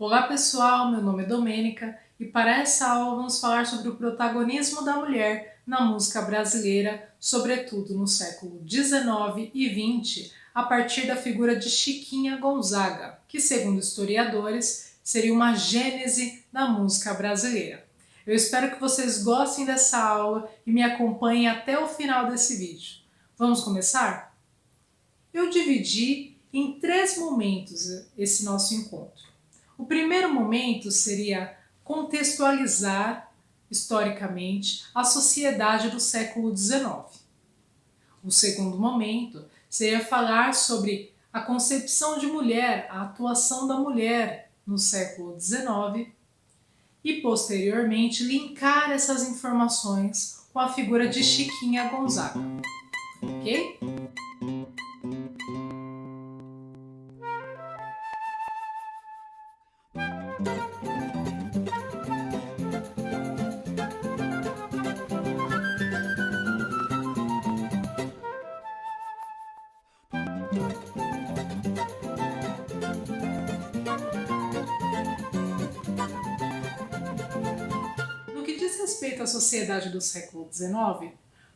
Olá pessoal, meu nome é Domênica e para essa aula vamos falar sobre o protagonismo da mulher na música brasileira, sobretudo no século XIX e XX, a partir da figura de Chiquinha Gonzaga, que segundo historiadores seria uma gênese da música brasileira. Eu espero que vocês gostem dessa aula e me acompanhem até o final desse vídeo. Vamos começar? Eu dividi em 3 momentos esse nosso encontro. O primeiro momento seria contextualizar historicamente a sociedade do século XIX. O segundo momento seria falar sobre a concepção de mulher, a atuação da mulher no século XIX e, posteriormente, linkar essas informações com a figura de Chiquinha Gonzaga. Ok? No que diz respeito à sociedade do século XIX,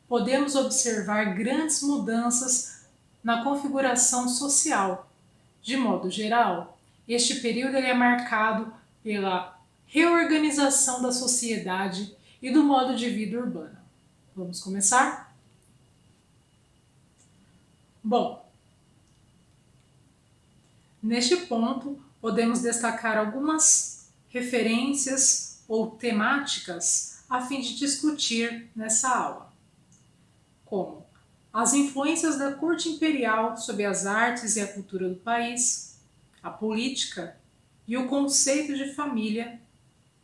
podemos observar grandes mudanças na configuração social. De modo geral, este período é marcado pela reorganização da sociedade e do modo de vida urbana. Vamos começar? Bom, neste ponto podemos destacar algumas referências ou temáticas a fim de discutir nessa aula, como as influências da corte imperial sobre as artes e a cultura do país, a política e o conceito de família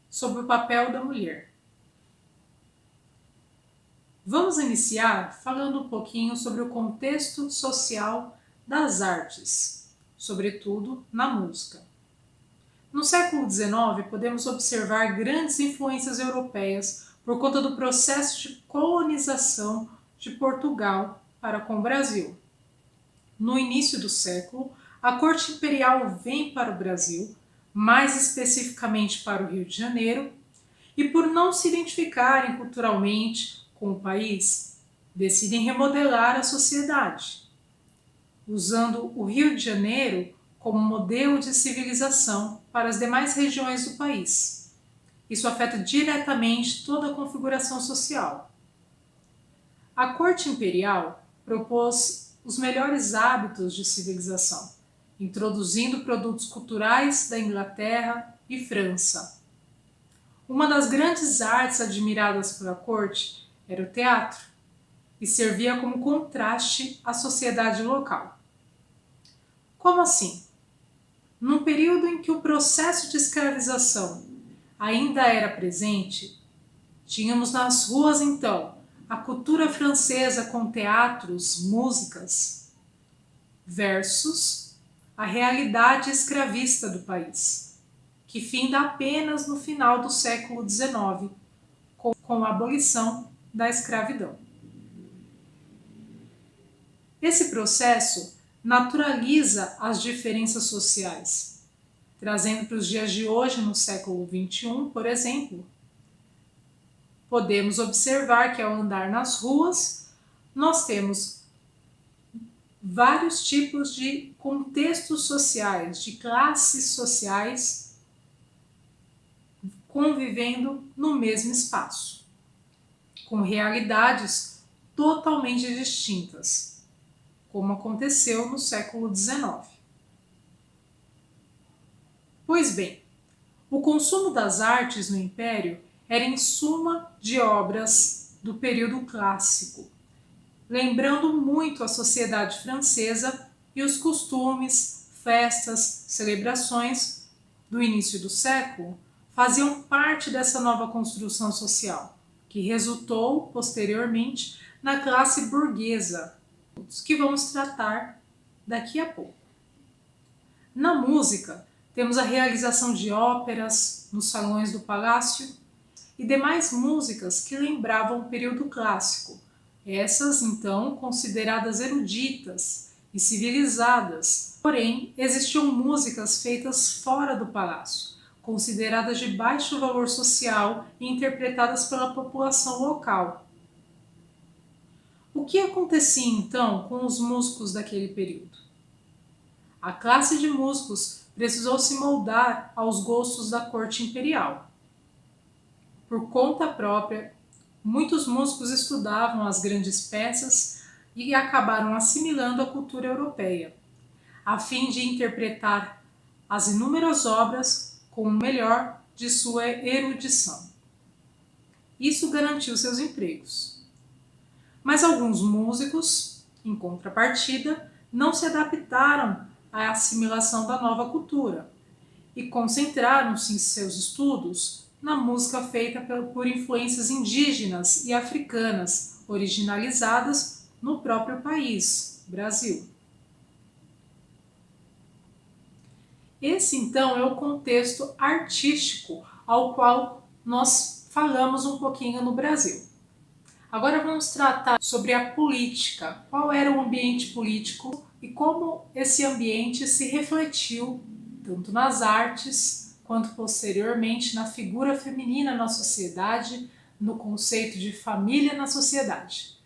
sobre o papel da mulher. Vamos iniciar falando um pouquinho sobre o contexto social das artes, sobretudo na música. No século XIX, podemos observar grandes influências europeias por conta do processo de colonização de Portugal para com o Brasil. No início do século, a corte imperial vem para o Brasil, mais especificamente para o Rio de Janeiro, e por não se identificarem culturalmente com o país, decidem remodelar a sociedade, usando o Rio de Janeiro como modelo de civilização para as demais regiões do país. Isso afeta diretamente toda a configuração social. A corte imperial propôs os melhores hábitos de civilização, introduzindo produtos culturais da Inglaterra e França. Uma das grandes artes admiradas pela corte era o teatro, e servia como contraste à sociedade local. Como assim? Num período em que o processo de escravização ainda era presente, tínhamos nas ruas então a cultura francesa com teatros, músicas, versus a realidade escravista do país, que finda apenas no final do século XIX, com a abolição da escravidão. Esse processo naturaliza as diferenças sociais, trazendo para os dias de hoje, no século XXI, por exemplo, podemos observar que ao andar nas ruas, nós temos vários tipos de contextos sociais, de classes sociais convivendo no mesmo espaço, com realidades totalmente distintas, como aconteceu no século XIX. Pois bem, o consumo das artes no Império era em suma de obras do período clássico, lembrando muito a sociedade francesa e os costumes, festas, celebrações do início do século faziam parte dessa nova construção social, que resultou posteriormente na classe burguesa, que vamos tratar daqui a pouco. Na música, temos a realização de óperas nos salões do palácio e demais músicas que lembravam o período clássico, essas então consideradas eruditas e civilizadas. Porém, existiam músicas feitas fora do palácio, consideradas de baixo valor social e interpretadas pela população local. O que acontecia então com os músicos daquele período? A classe de músicos precisou se moldar aos gostos da corte imperial. Por conta própria, muitos músicos estudavam as grandes peças e acabaram assimilando a cultura europeia, a fim de interpretar as inúmeras obras com o melhor de sua erudição. Isso garantiu seus empregos. Mas alguns músicos, em contrapartida, não se adaptaram à assimilação da nova cultura e concentraram-se em seus estudos na música feita por influências indígenas e africanas, originalizadas no próprio país, Brasil. Esse, então, é o contexto artístico ao qual nós falamos um pouquinho no Brasil. Agora vamos tratar sobre a política. Qual era o ambiente político e como esse ambiente se refletiu tanto nas artes quanto posteriormente na figura feminina na sociedade, no conceito de família na sociedade.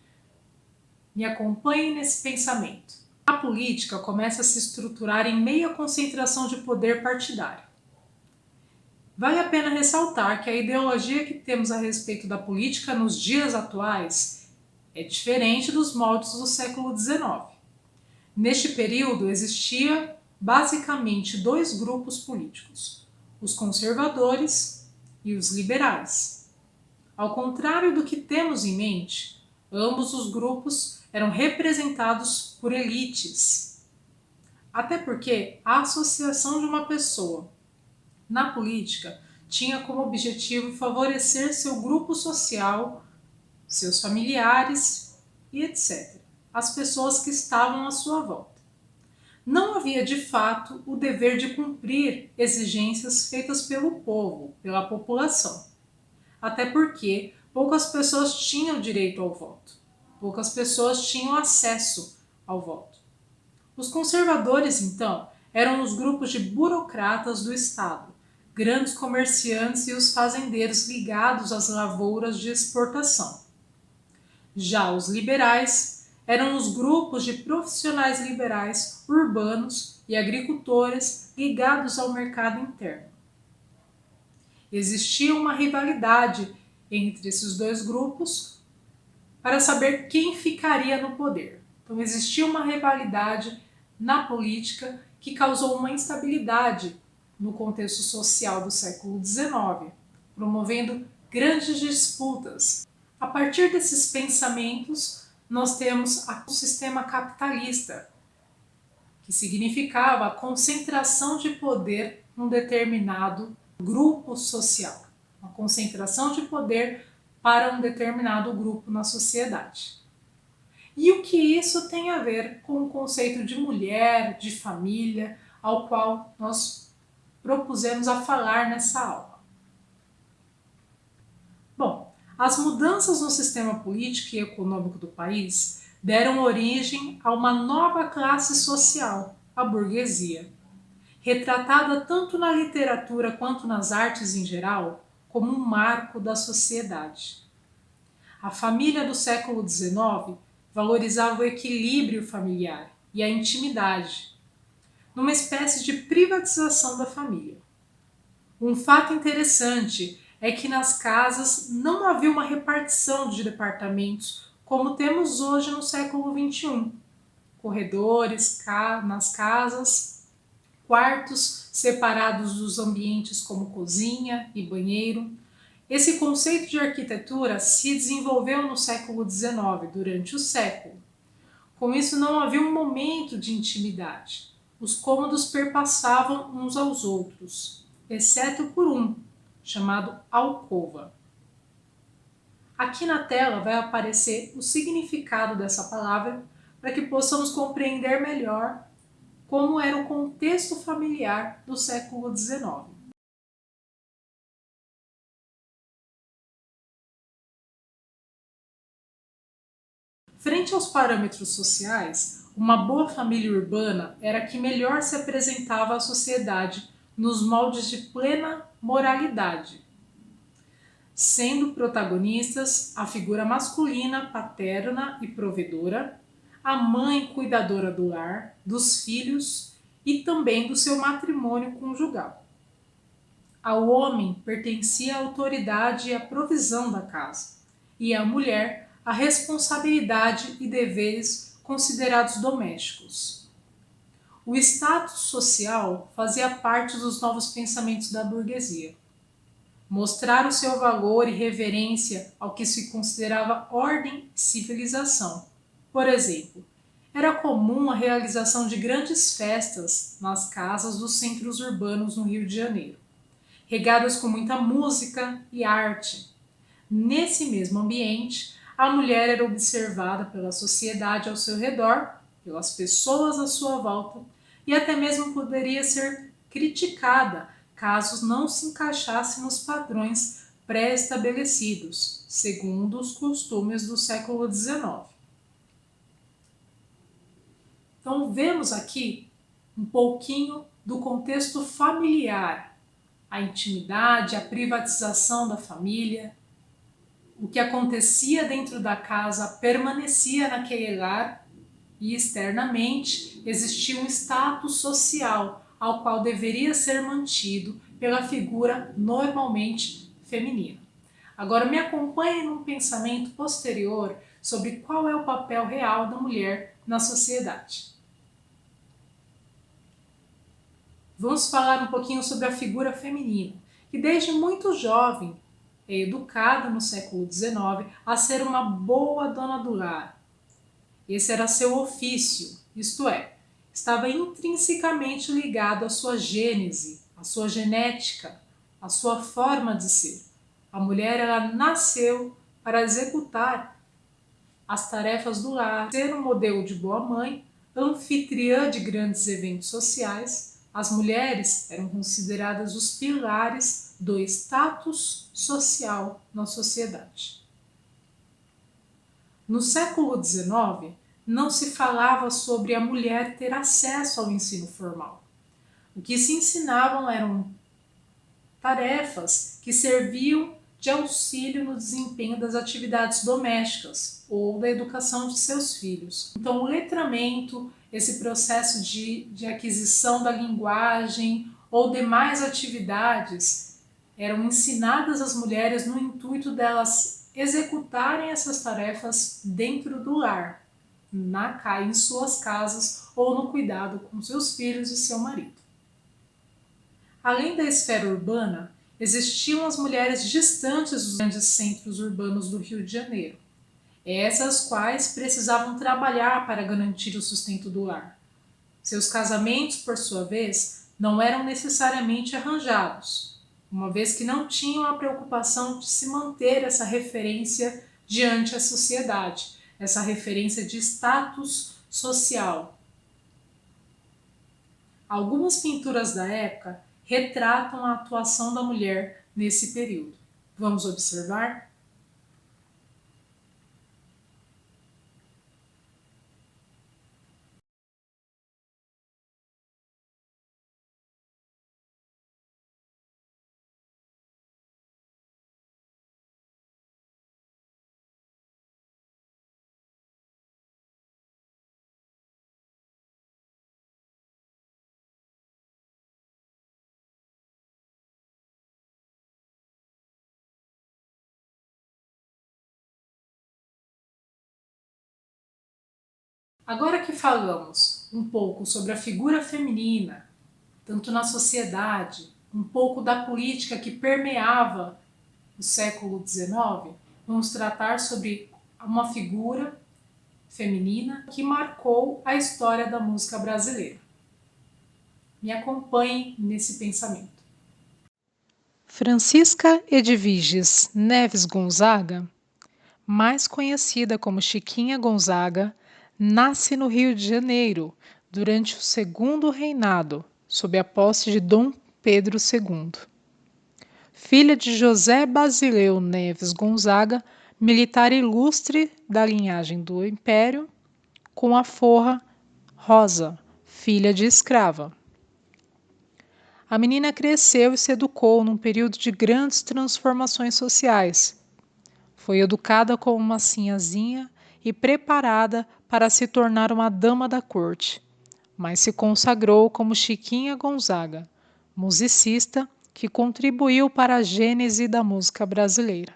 Me acompanhe nesse pensamento. A política começa a se estruturar em meio à concentração de poder partidário. Vale a pena ressaltar que a ideologia que temos a respeito da política nos dias atuais é diferente dos moldes do século XIX. Neste período existia basicamente dois grupos políticos, os conservadores e os liberais. Ao contrário do que temos em mente, ambos os grupos eram representados por elites. Até porque a associação de uma pessoa na política tinha como objetivo favorecer seu grupo social, seus familiares e etc. As pessoas que estavam à sua volta. Não havia de fato o dever de cumprir exigências feitas pelo povo, pela população. Até porque poucas pessoas tinham direito ao voto. Poucas pessoas tinham acesso ao voto. Os conservadores, então, eram os grupos de burocratas do Estado, grandes comerciantes e os fazendeiros ligados às lavouras de exportação. Já os liberais eram os grupos de profissionais liberais urbanos e agricultores ligados ao mercado interno. Existia uma rivalidade entre esses dois grupos para saber quem ficaria no poder. Então existia uma rivalidade na política que causou uma instabilidade no contexto social do século XIX, promovendo grandes disputas. A partir desses pensamentos, nós temos o sistema capitalista, que significava a concentração de poder num determinado grupo social, uma concentração de poder para um determinado grupo na sociedade. E o que isso tem a ver com o conceito de mulher, de família, ao qual nós propusemos a falar nessa aula? Bom, as mudanças no sistema político e econômico do país deram origem a uma nova classe social, a burguesia, retratada tanto na literatura quanto nas artes em geral como um marco da sociedade. A família do século XIX valorizava o equilíbrio familiar e a intimidade, numa espécie de privatização da família. Um fato interessante é que nas casas não havia uma repartição de departamentos como temos hoje no século XXI. Corredores nas casas, quartos separados dos ambientes como cozinha e banheiro. Esse conceito de arquitetura se desenvolveu no século XIX, durante o século. Com isso não havia um momento de intimidade. Os cômodos perpassavam uns aos outros, exceto por um, chamado alcova. Aqui na tela vai aparecer o significado dessa palavra para que possamos compreender melhor como era o contexto familiar do século XIX. Frente aos parâmetros sociais, uma boa família urbana era a que melhor se apresentava à sociedade nos moldes de plena moralidade, sendo protagonistas a figura masculina, paterna e provedora, a mãe cuidadora do lar, dos filhos e também do seu matrimônio conjugal. Ao homem pertencia a autoridade e a provisão da casa, e à mulher a responsabilidade e deveres considerados domésticos. O status social fazia parte dos novos pensamentos da burguesia. Mostrar o seu valor e reverência ao que se considerava ordem e civilização. Por exemplo, era comum a realização de grandes festas nas casas dos centros urbanos no Rio de Janeiro, regadas com muita música e arte. Nesse mesmo ambiente, a mulher era observada pela sociedade ao seu redor, pelas pessoas à sua volta, e até mesmo poderia ser criticada caso não se encaixasse nos padrões pré-estabelecidos, segundo os costumes do século XIX. Então, vemos aqui um pouquinho do contexto familiar, a intimidade, a privatização da família, o que acontecia dentro da casa permanecia naquele lar e externamente existia um status social ao qual deveria ser mantido pela figura normalmente feminina. Agora me acompanhe num pensamento posterior sobre qual é o papel real da mulher na sociedade. Vamos falar um pouquinho sobre a figura feminina, que desde muito jovem é educada no século XIX a ser uma boa dona do lar. Esse era seu ofício, isto é, estava intrinsecamente ligado à sua gênese, à sua genética, à sua forma de ser. A mulher ela nasceu para executar as tarefas do lar, ser um modelo de boa mãe, anfitriã de grandes eventos sociais. As mulheres eram consideradas os pilares do status social na sociedade. No século XIX, não se falava sobre a mulher ter acesso ao ensino formal. O que se ensinavam eram tarefas que serviam de auxílio no desempenho das atividades domésticas ou da educação de seus filhos. Então, o letramento, esse processo de aquisição da linguagem ou demais atividades eram ensinadas às mulheres no intuito delas executarem essas tarefas dentro do lar, em suas casas ou no cuidado com seus filhos e seu marido. Além da esfera urbana, existiam as mulheres distantes dos grandes centros urbanos do Rio de Janeiro, essas quais precisavam trabalhar para garantir o sustento do lar. Seus casamentos, por sua vez, não eram necessariamente arranjados, uma vez que não tinham a preocupação de se manter essa referência diante a sociedade, essa referência de status social. Algumas pinturas da época retratam a atuação da mulher nesse período. Vamos observar? Agora que falamos um pouco sobre a figura feminina, tanto na sociedade, um pouco da política que permeava o século XIX, vamos tratar sobre uma figura feminina que marcou a história da música brasileira. Me acompanhe nesse pensamento. Francisca Edviges Neves Gonzaga, mais conhecida como Chiquinha Gonzaga, nasce no Rio de Janeiro durante o segundo reinado, sob a posse de Dom Pedro II. Filha de José Basileu Neves Gonzaga, militar ilustre da linhagem do Império, com a forra Rosa, filha de escrava. A menina cresceu e se educou num período de grandes transformações sociais. Foi educada como uma sinhazinha e preparada para se tornar uma dama da corte, mas se consagrou como Chiquinha Gonzaga, musicista que contribuiu para a gênese da música brasileira.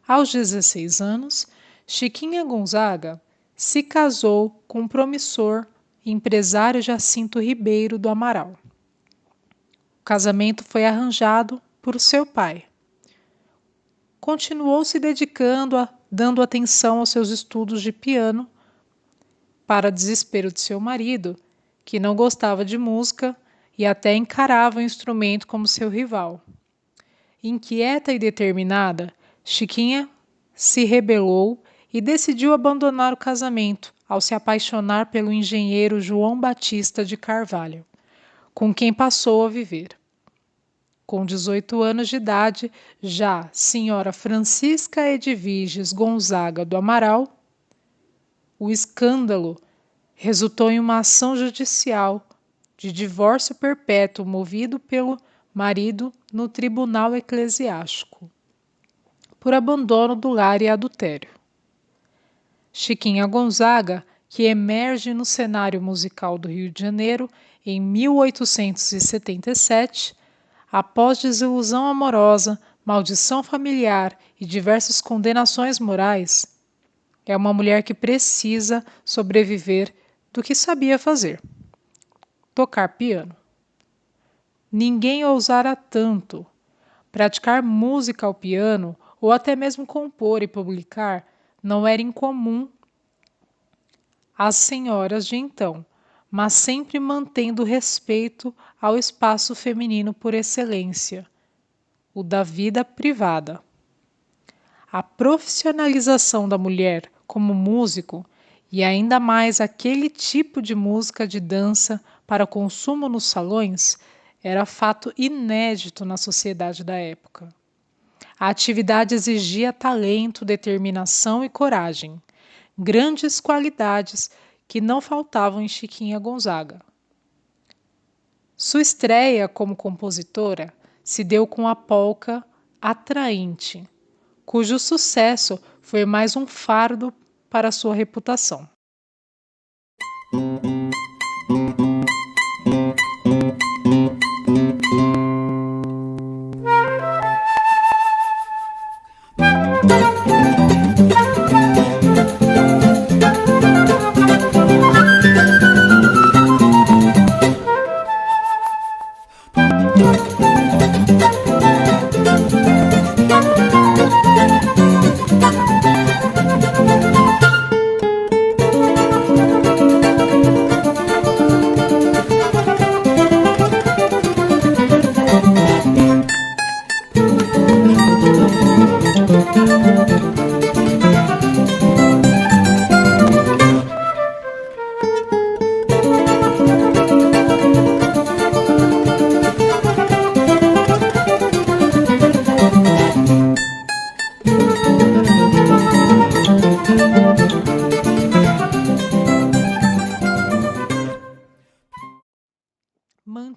Aos 16 anos, Chiquinha Gonzaga se casou com o promissor empresário Jacinto Ribeiro do Amaral. O casamento foi arranjado por seu pai. Continuou se dedicando dando atenção aos seus estudos de piano, para desespero de seu marido, que não gostava de música e até encarava o instrumento como seu rival. Inquieta e determinada, Chiquinha se rebelou e decidiu abandonar o casamento ao se apaixonar pelo engenheiro João Batista de Carvalho, com quem passou a viver. Com 18 anos de idade, já senhora Francisca Edviges Gonzaga do Amaral, o escândalo resultou em uma ação judicial de divórcio perpétuo movido pelo marido no tribunal eclesiástico, por abandono do lar e adultério. Chiquinha Gonzaga, que emerge no cenário musical do Rio de Janeiro em 1877, após desilusão amorosa, maldição familiar e diversas condenações morais, é uma mulher que precisa sobreviver do que sabia fazer: tocar piano. Ninguém ousara tanto. Praticar música ao piano, ou até mesmo compor e publicar, não era incomum às senhoras de então, mas sempre mantendo respeito ao espaço feminino por excelência, o da vida privada. A profissionalização da mulher como músico, e ainda mais aquele tipo de música de dança para consumo nos salões, era fato inédito na sociedade da época. A atividade exigia talento, determinação e coragem, grandes qualidades que não faltavam em Chiquinha Gonzaga. Sua estreia como compositora se deu com a polca Atraente, cujo sucesso foi mais um fardo para sua reputação.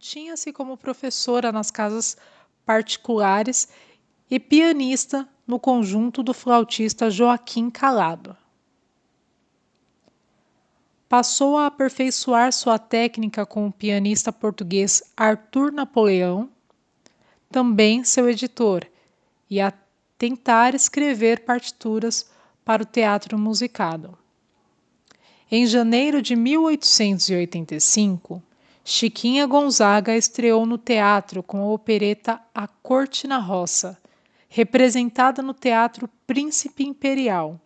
Mantinha-se como professora nas casas particulares e pianista no conjunto do flautista Joaquim Calado. Passou a aperfeiçoar sua técnica com o pianista português Arthur Napoleão, também seu editor, e a tentar escrever partituras para o teatro musicado. Em janeiro de 1885, Chiquinha Gonzaga estreou no teatro com a opereta A Corte na Roça, representada no Teatro Príncipe Imperial,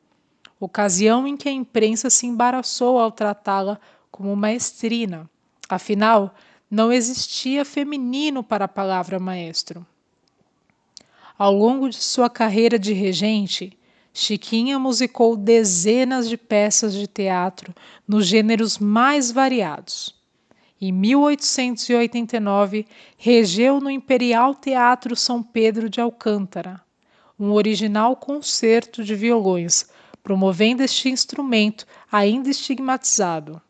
ocasião em que a imprensa se embaraçou ao tratá-la como maestrina. Afinal, não existia feminino para a palavra maestro. Ao longo de sua carreira de regente, Chiquinha musicou dezenas de peças de teatro nos gêneros mais variados. Em 1889, regeu no Imperial Teatro São Pedro de Alcântara um original concerto de violões, promovendo este instrumento ainda estigmatizado.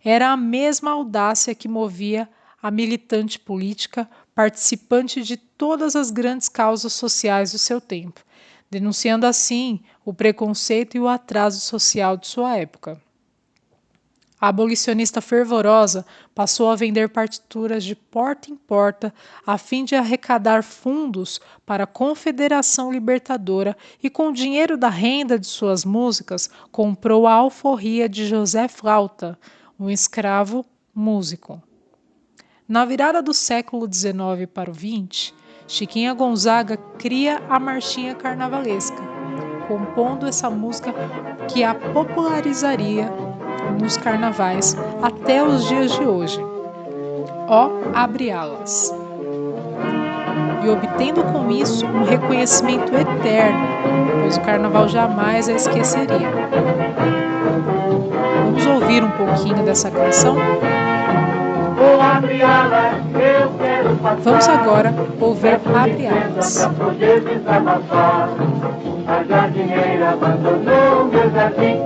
Era a mesma audácia que movia a militante política, participante de todas as grandes causas sociais do seu tempo, denunciando assim o preconceito e o atraso social de sua época. A abolicionista fervorosa passou a vender partituras de porta em porta a fim de arrecadar fundos para a Confederação Libertadora e, com o dinheiro da renda de suas músicas, comprou a alforria de José Flauta, um escravo músico. Na virada do século XIX para o XX, Chiquinha Gonzaga cria a Marchinha Carnavalesca, compondo essa música que a popularizaria nos carnavais até os dias de hoje. Ó, abre alas. E obtendo com isso um reconhecimento eterno, pois o carnaval jamais a esqueceria. Vamos ouvir um pouquinho dessa canção? Vamos agora ouvir Abre Alas. A jardineira abandonou meu jardim,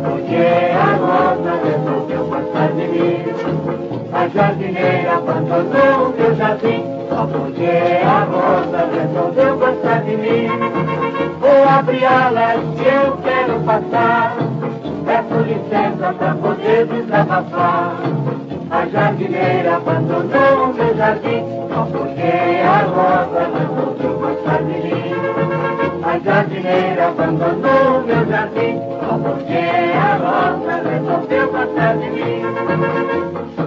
porque a rosa resolveu passar de mim. A jardineira abandonou meu jardim, porque a rosa resolveu passar de mim. Vou abrir alas que eu quero passar, peço licença pra poder desabafar. A jardineira abandonou meu jardim, porque a rosa resolveu passar de mim. A jardineira abandonou meu jardim, porque a rosa resolveu passar de mim.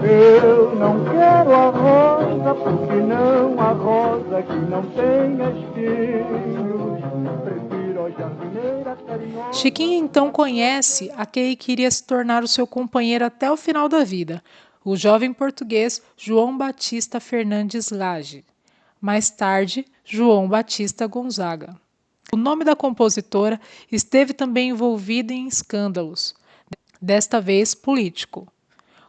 Eu não quero a rosa, porque não a rosa que não tem espinhos. Prefiro a jardineira carinhosa. Chiquinha então conhece aquele que iria se tornar o seu companheiro até o final da vida, o jovem português João Batista Fernandes Lage. Mais tarde, João Batista Gonzaga. O nome da compositora esteve também envolvido em escândalos, desta vez político,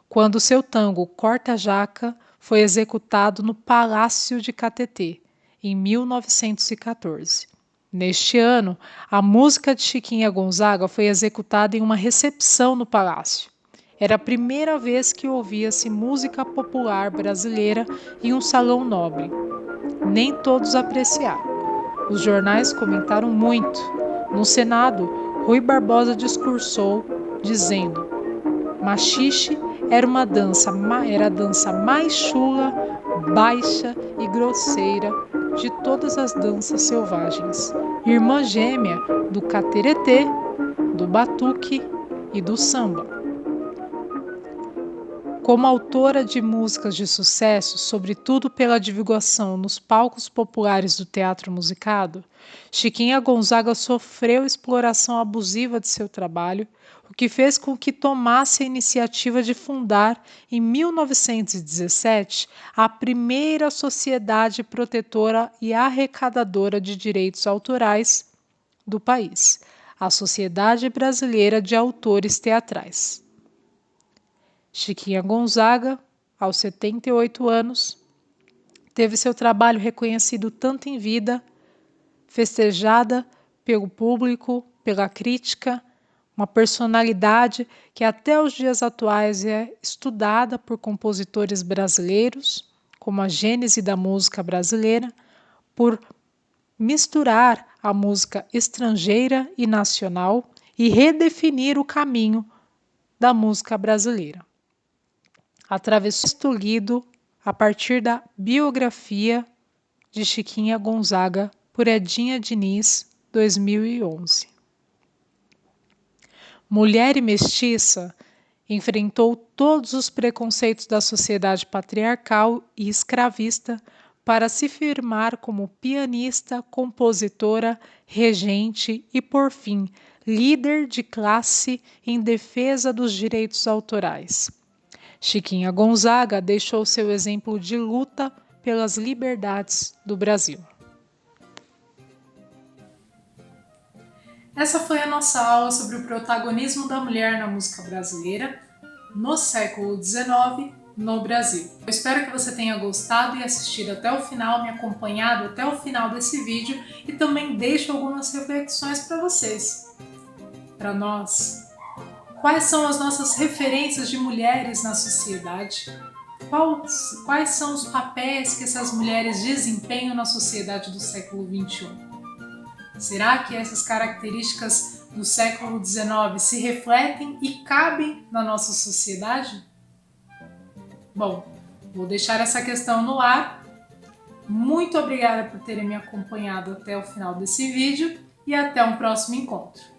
quando seu tango Corta Jaca foi executado no Palácio de Catetê, em 1914. Neste ano, a música de Chiquinha Gonzaga foi executada em uma recepção no palácio. Era a primeira vez que ouvia-se música popular brasileira em um salão nobre. Nem todos apreciaram. Os jornais comentaram muito. No Senado, Rui Barbosa discursou, dizendo: machixe era a dança mais chula, baixa e grosseira de todas as danças selvagens, irmã gêmea do cateretê, do batuque e do samba. Como autora de músicas de sucesso, sobretudo pela divulgação nos palcos populares do teatro musicado, Chiquinha Gonzaga sofreu exploração abusiva de seu trabalho, o que fez com que tomasse a iniciativa de fundar, em 1917, a primeira sociedade protetora e arrecadadora de direitos autorais do país, a Sociedade Brasileira de Autores Teatrais. Chiquinha Gonzaga, aos 78 anos, teve seu trabalho reconhecido tanto em vida, festejada pelo público, pela crítica, uma personalidade que até os dias atuais é estudada por compositores brasileiros, como a gênese da música brasileira, por misturar a música estrangeira e nacional e redefinir o caminho da música brasileira. Através do lido a partir da biografia de Chiquinha Gonzaga por Edinha Diniz, 2011. Mulher e mestiça, enfrentou todos os preconceitos da sociedade patriarcal e escravista para se firmar como pianista, compositora, regente e, por fim, líder de classe em defesa dos direitos autorais. Chiquinha Gonzaga deixou seu exemplo de luta pelas liberdades do Brasil. Essa foi a nossa aula sobre o protagonismo da mulher na música brasileira no século XIX no Brasil. Eu espero que você tenha gostado e assistido até o final, me acompanhado até o final desse vídeo e também deixo algumas reflexões para vocês. Para nós, quais são as nossas referências de mulheres na sociedade? Quais são os papéis que essas mulheres desempenham na sociedade do século XXI? Será que essas características do século XIX se refletem e cabem na nossa sociedade? Bom, vou deixar essa questão no ar. Muito obrigada por terem me acompanhado até o final desse vídeo e até um próximo encontro.